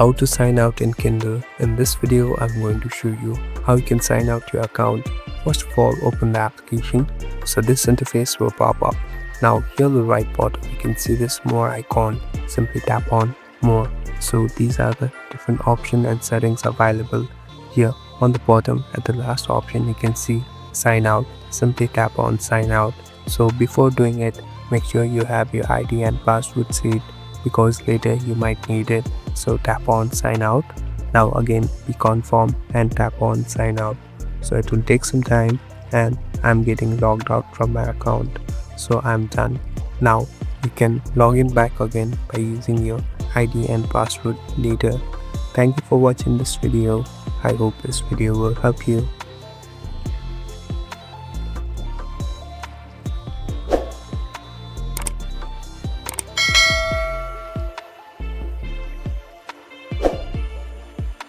How to sign out in Kindle. In this video, I'm going to show you how you can sign out your account. First of all, open the application. So this interface will pop up. Now here on the right bottom, you can see this more icon. Simply tap on more. So these are the different options and settings available. Here on the bottom at the last option, you can see sign out. Simply tap on sign out. So before doing it, make sure you have your ID and password saved, because later you might need it. So tap on sign out. Now again be confirm and tap on sign out. So it will take some time and I'm getting logged out from my account. So I'm done. Now you can log in back again by using your ID and password later. Thank you for watching this video. I hope this video will help you.